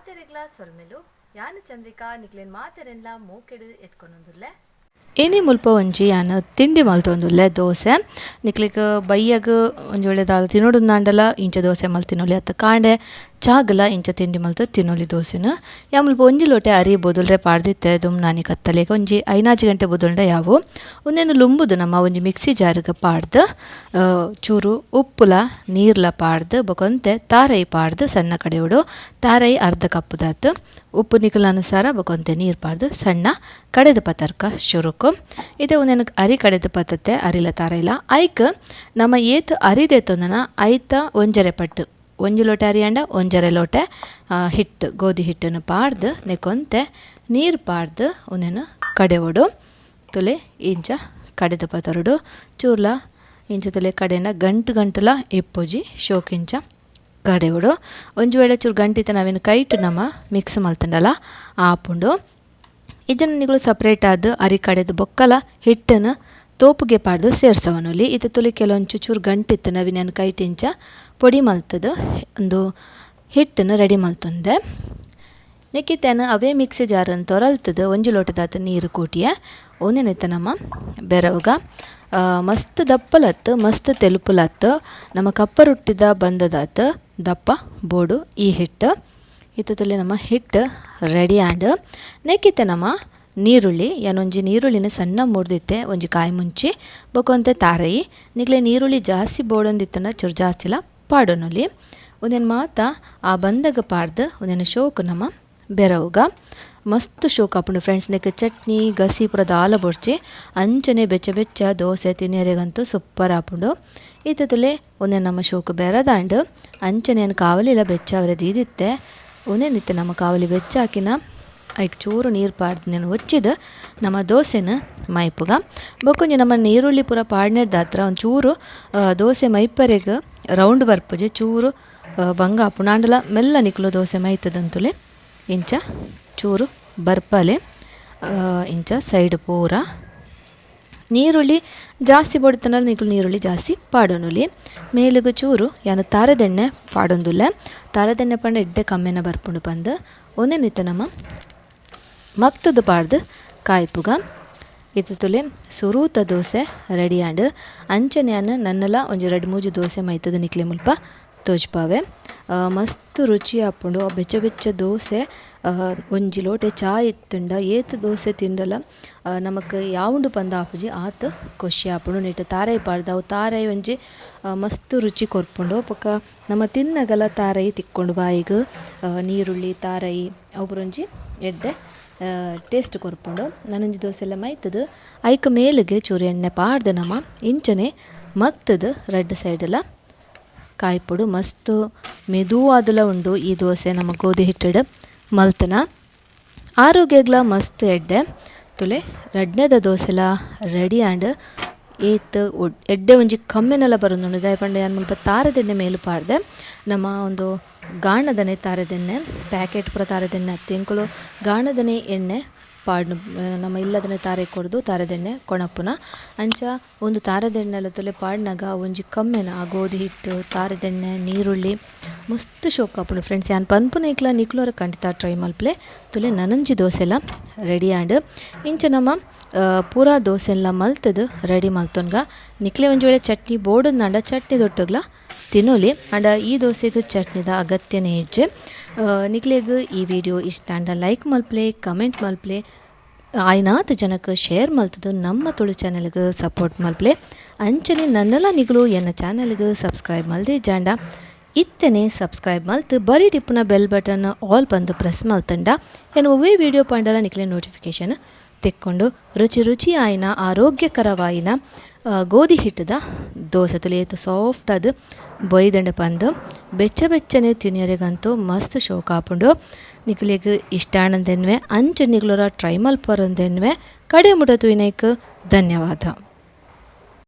ಮಾತೆರೆಗ್ಲ ಸೊಲ್ಮೆಲು ಯಾನು ಚಂದ್ರಿಕಾ ನಿಕ್ಲೆನ್ ಮಾತೆರೆನ್ಲ ಮೂಕೆಡು ಎತ್ಕೊನೊಂದುಲ್ಲೆ ಏನೇ ಮುಲ್ಪ ಒಂಜಿ ಯಾನು ತಿಂಡಿ ಮಲ್ತೊಂದುಲ್ಲೆ ದೋಸೆ ನಿಕ್ಲಿಗ್ ಬಯ್ಯಗ್ ಒಂಜಿ ವೇಳೆ ದಾಲ ತಿನೋಡುಂದಾಂಡಲ ಇಂಚ ದೋಸೆ ಮಲ್ತಿನೊಲಿ ಅತ್ತ ಕಾಂಡೆ ಚಾಗಲ ಇಂಚ ತಿಂಡಿ ಮಲ್ತು ತಿನ್ನೊಲಿ ದೋಸೆನು ಯಾ ಮುಲ್ಪ ಒಂಜಿ ಲೋಟೆ ಅರಿ ಬೊದುಲ್ರೆ ಪಾಡ್ದಿತ್ತೆ ದುಮ್ ನಾನಿ ಕತ್ತಲೆಗ್ ಒಂಜಿ 5-4 ಗಂಟೆ ಬೊದುಲ್ಡ ಯಾವು ಒಂದೇನು ಲುಂಬುದು ನಮ್ಮ ಒಂಜಿ ಮಿಕ್ಸಿ ಜಾರ್ಗ್ ಪಾಡ್ದು ಚೂರು ಉಪ್ಪುಲ ನೀರ್ಲ ಪಾಡ್ದು ಬೊಕೊಂತೆ ತಾರೈ ಪಾಡ್ದು ಸಣ್ಣ ಕಡೆಯುಡು ತಾರೈ ಅರ್ಧ ಕಪ್ಪುದಾತು ಉಪ್ಪು ನಿಕಲ ಅನುಸಾರ ಬೊಕೊಂತೆ ನೀರು ಪಾಡ್ದು ಸಣ್ಣ ಕಡೆದ ಪತರ್ಕ ಶುರುಕು ಇದು ಒಂದೇನು ಅರಿ ಕಡೆದ ಪತತ್ತೆ ಅರಿಲ ತಾರೈಲ ಐಕ್ ನಮ್ಮ ಏತ್ ಅರಿದೆತ್ತೊಂದನ ಐತ ಒಂಜರೆ ಪಟ್ಟು ಒಂಜಿ ಲೋಟೆ ಅರಿಯಂಡ ಒಂಜರೆ ಲೋಟೆ ಹಿಟ್ಟು ಗೋಧಿ ಹಿಟ್ಟನ್ನು ಪಾಡ್ದು ನೆಕೊಂತೆ ನೀರು ಪಾಡ್ದು ಒಂದೇನು ಕಡೆವಡು ತುಲೆ ಇಂಚ ಕಡೆದ ಪತರುಡು ಚೂರ್ಲ ಇಂಚ ತುಲೆ ಕಡೆನ ಗಂಟುಲ ಇಪ್ಪುಜಿ ಶೋಕಿಂಚ ಕಡೆವಡು ಒಂಜಿ ವೇಳೆ ಚೂರು ಗಂಟಿತ ನಾವೇನು ಕೈಟ್ ನಮ್ಮ ಮಿಕ್ಸ್ ಮಲ್ತಂಡಲ್ಲ ಆಪುಂಡು ಇದನ್ನು ನಿಗಳು ಸಪ್ರೇಟ್ ಆದ ಅರಿ ಕಡೆದು ಬೊಕ್ಕಲ ಹಿಟ್ಟನ್ನು ತೋಪುಗೆ ಪಾಡ್ದು ಸೇರ್ಸವನಲ್ಲಿ ಇದು ತುಲಿ ಕೆಲವೊಂಚು ಚೂರು ಗಂಟಿತ್ತು ನಾವಿನ ಕೈಟಿಂಚ ಪೊಡಿ ಮಲ್ತದು ಒಂದು ಹಿಟ್ಟನ್ನು ರೆಡಿ ಮಲ್ತೊಂದೆ ನೆಕ್ಕಿತ್ತೇನು ಅವೇ ಮಿಕ್ಸಿ ಜಾರನ್ನು ತೊರಲ್ತದು ಒಂಜಿ ಲೋಟದಾತ ನೀರು ಕೂಟಿಯ ಒಂದೇನಿತ್ತ ನಮ್ಮ ಬೆರವುಗ ಮಸ್ತ್ ದಪ್ಪಲತ್ತು ಮಸ್ತ್ ತೆಲುಪುಲತ್ತು ನಮ್ಮ ಕಪ್ಪ ರೊಟ್ಟಿದ ಬಂದದಾತ ದಪ್ಪ ಬೋಡು ಈ ಹಿಟ್ಟು ಇತ್ತಲ್ಲಿ ನಮ್ಮ ಹಿಟ್ಟು ರೆಡಿ ಆಂಡ್ ನೆಕ್ಕಿತ್ತೆ ನಮ್ಮ ನೀರುಳ್ಳಿ ಏನೊಂಜಿ ನೀರುಳ್ಳಿನ ಸಣ್ಣ ಮುಡ್ದಿತ್ತೆ ಒಂಜಿ ಕಾಯಿ ಮುಂಚಿ ಬೊಕೊಂತೆ ತಾರೈ ನಿಗ್ಲೆ ನೀರುಳ್ಳಿ ಜಾಸ್ತಿ ಬೋಡೊಂದಿತ್ತನ ಚೂರು ಜಾಸ್ತಿಲ ಪಾಡೋನುಲಿ ಒಂದೇನು ಮಾತ ಆ ಬಂದಾಗ ಪಾಡ್ದು ಒಂದೇನು ಶೋಕು ನಮ್ಮ ಬೆರವುಗ ಮಸ್ತ್ ಶೋಕ್ ಆಪುಂಡು ಫ್ರೆಂಡ್ಸ್ ನೆಕ್ ಚಟ್ನಿ ಗಸಿ ಪೂರ ದಾಲ ಬೊಡ್ಚಿ ಅಂಚನೆ ಬೆಚ್ಚ ದೋಸೆ ತಿನ್ನಿಯರಿಗಂತೂ ಸೂಪರ್ ಆಪುಂಡು ಇತ್ತುಲೆ ಒಂದೇ ನಮ್ಮ ಶೋಕು ಬೆರದಾಂಡು ಅಂಚನೆ ಕಾವಲಿಲ ಬೆಚ್ಚ ಅವರೇ ದೀದಿತ್ತೆ ಒಂದೇನಿತ್ತು ನಮ್ಮ ಕಾವಲಿ ಬೆಚ್ಚ ಹಾಕಿನ ಐಕ್ ಚೂರು ನೀರು ಪಾಡ್ದು ನಾನು ಒಚ್ಚಿದ ನಮ್ಮ ದೋಸೆನ ಮೈಪುಗ ಬೊಕೊಂಜಿ ನಮ್ಮ ನೀರುಳ್ಳಿ ಪೂರ ಪಾಡ್ನೆರ್ದ ಹತ್ರ ಒಂಚೂರು ದೋಸೆ ಮೈಪರೆಗೆ ರೌಂಡ್ ಬರ್ಪುಜೆ ಚೂರು ಬಂಗ ಆಪುಂಡು ಮೆಲ್ಲ ನಿಕ್ಲು ದೋಸೆ ಮೈತದಂತುಲೆ ಇಂಚ ಚೂರು ಬರ್ಪಲೆ ಇಂಚ ಸೈಡ್ ಪೂರ ನೀರುಳ್ಳಿ ಜಾಸ್ತಿ ಬಡ್ತನಲ್ಲ ನಿಕ್ಲು ನೀರುಳ್ಳಿ ಜಾಸ್ತಿ ಪಾಡೋನುಲಿ ಮೇಲಿಗೆ ಚೂರು ಯಾನು ತಾರದೆಣ್ಣೆ ಪಾಡೊಂದುಲ್ಲ ತಾರದೆಣ್ಣೆ ಪಂಡ ಎಡ್ಡೆ ಕಮ್ಮೆನ ಬರ್ಪುಂಡು ಬಂದು ಒಂದೇನಿತ್ತು ನಮ್ಮ ಮಕ್ತದು ಪಾಡ್ದು ಕಾಯ್ಪುಗ ಇದು ತುಲೆ ಸುರೂತ ದೋಸೆ ರೆಡಿ ಆಂಡ್ ಅಂಚನೆಯನ್ನು ನನ್ನೆಲ್ಲ ಒಂಜಿ 2-3 ದೋಸೆ ಮೈತದ ನಿಕ್ಲೆ ಮುಲ್ಪ ತೋಜ್ಪಾವೆ ಮಸ್ತ್ ರುಚಿ ಆಪುಂಡು ಬೆಚ್ಚ ದೋಸೆ ಒಂಜಿ ಲೋಟೆ ಚಾ ಇತ್ತುಂಡ ಏತ್ ದೋಸೆ ತಿಂಡಲ ನಮಕ್ ಯಾವುಂಡು ಪಂದ ಆಪುಜಿ ಆತ್ ಖುಷಿ ಆಪುಂಡು ನೆಟ್ ತಾರೈ ಪಾಡ್ದು ಅವು ತಾರೈ ಒಂಜಿ ಮಸ್ತ್ ರುಚಿ ಕೊರ್ಪುಂಡು ಬೊಕ ನಮ್ಮ ತಿನ್ನಗಲ ತಾರೈ ತಿಕ್ಕೊಂಡು ಬಾಯಿಗೆ ನೀರುಳ್ಳಿ ತಾರೈ ಅವರೊಂಜಿ ಎಡ್ಡೆ ಟೇಸ್ಟ್ ಕೊರ್ಪುಂಡು ನಾನೊಂಜಿ ದೋಸೆ ಎಲ್ಲ ಮೈತದು ಐಕ ಮೇಲಿಗೆ ಚೂರು ಎಣ್ಣೆ ಪಾಡ್ದು ನಮ್ಮ ಇಂಚನೆ ಮಗ್ತದು ರೆಡ್ ಸೈಡೆಲ್ಲ ಕಾಯ್ಪುಡು ಮಸ್ತ್ ಮೆದುವಾದಲ ಉಂಡು ಈ ದೋಸೆ ನಮ್ಮ ಗೋಧಿ ಹಿಟ್ಟಡು ಮಲ್ತನ ಆರೋಗ್ಯಗ್ಲ ಮಸ್ತ್ ಎಡ್ಡೆ ತುಲೆ ರಡ್ನೆದ ದೋಸೆಲ ರೆಡಿ ಆಂಡ್ ಏತ್ ಎಡ್ಡೆ ಒಂಜಿ ಕಮ್ಮೆನೆಲ್ಲ ಬರೋದು ದಾಯ ಪಂಡ ನಾನು ಮುಲ್ಪ ತಾರದೆಣ್ಣೆ ಮೇಲು ಪಾಡ್ದೆ ನಮ್ಮ ಒಂದು ಗಾಣದನೆ ತಾರದೆಣ್ಣೆ ಪ್ಯಾಕೆಟ್ ಪುರ ತಾರದೆಣ್ಣೆ ತೆಂಕುಲು ಗಾಣದನೆ ಎಣ್ಣೆ ಪಾಡ್ನು ನಮ್ಮ ಇಲ್ಲದನೆ ತಾರೆ ಕೊಡ್ದು ತಾರದೆಣ್ಣೆ ಕೊಣಪುನ ಅಂಚ ಒಂದು ತಾರದೆಣ್ಣೆಲ್ಲ ತುಲೆ ಪಾಡ್ನಾಗ ಒಂಜಿ ಕಮ್ಮೆನ ಆ ಗೋಧಿ ಹಿಟ್ಟು ತಾರದೆಣ್ಣೆ ನೀರುಳ್ಳಿ ಮಸ್ತ್ ಶೋಕ್ ಆಪುಂಡು ಫ್ರೆಂಡ್ಸ್ ಯಾನ್ ಪನ್ಪುನ ಇಕ್ಲ ನಿಕ್ಲೋರ ಖಂಡಿತ ಟ್ರೈ ಮಲ್ಪ್ಲೆ ತುಲೆ ನನಂಜಿ ದೋಸೆ ಎಲ್ಲ ರೆಡಿ ಆಂಡ್ ಇಂಚ ನಮ್ಮ ಪೂರಾ ದೋಸೆ ಎಲ್ಲ ಮಲ್ತದು ರೆಡಿ ಮಲ್ತೊನ್ಗ ನಿಕ್ಲೆ ಒಂಜಿ ವೇಳೆ ಚಟ್ನಿ ಬೋಡದ್ನಾಂಡ ಚಟ್ನಿ ದೊಟ್ಟುಗ್ಲ ತಿನ್ನೋಲಿ ಆಂಡ ಈ ದೋಸೆಗೆ ಚಟ್ನಿದ ಅಗತ್ಯನೇ ಇಜ್ಜೆ ನಿಕ್ಲೆಗ್ ಈ ವಿಡಿಯೋ ಇಷ್ಟ ಆಂಡ ಲೈಕ್ ಮಲ್ಪ್ಲೆ ಕಮೆಂಟ್ ಮಲ್ಪ್ಲೆ ಆಯ್ನಾತ್ ಜನಕ್ಕೆ ಶೇರ್ ಮಲ್ತದು ನಮ್ಮ ತುಳು ಚಾನೆಲ್ಗೆ ಸಪೋರ್ಟ್ ಮಲ್ಪ್ಲೆ ಅಂಚನೆ ನನ್ನೆಲ್ಲ ನಿಗಳು ಎನ್ನ ಚಾನೆಲ್ಗೆ ಸಬ್ಸ್ಕ್ರೈಬ್ ಮಲ್ದೆ ಜಾಂಡ ಇತ್ತನೆ ಸಬ್ಸ್ಕ್ರೈಬ್ ಮಲ್ತು ಬರೀ ಟಿಪ್ಪುನ ಬೆಲ್ ಬಟನ್ ಆಲ್ ಬಂದು ಪ್ರೆಸ್ ಮಲ್ತಂಡ ಏನು ಒವ್ವೇ ವಿಡಿಯೋ ಪಂಡಲ ನಿಕ್ಲೆ ನೋಟಿಫಿಕೇಶನ್ ತೆಕ್ಕೊಂಡು ರುಚಿ ಆಯ್ನ ಆರೋಗ್ಯಕರವಾಯಿನ ಗೋಧಿ ಹಿಟ್ಟದ ದೋಸೆ ತುಲಿಯತ್ತು ಸಾಫ್ಟ್ ಅದು ಬೊಯ್ದಂಡೆ ಪಂದು ಬೆಚ್ಚನೆ ತಿನ್ನಿಯರಿಗಂತೂ ಮಸ್ತ್ ಶೋಕ ಆಪುಂಡು ನಿಕ್ಲಿಗೆ ಇಷ್ಟ ಆನಂದೆನ್ವೆ ಅಂಚು ನಿಗ್ಲರ ಟ್ರೈ ಮಲ್ಪರಂದೆನ್ವೆ ಕಡೆ ಮುಟತು ವಿನಯ್ಕ್ ಧನ್ಯವಾದ.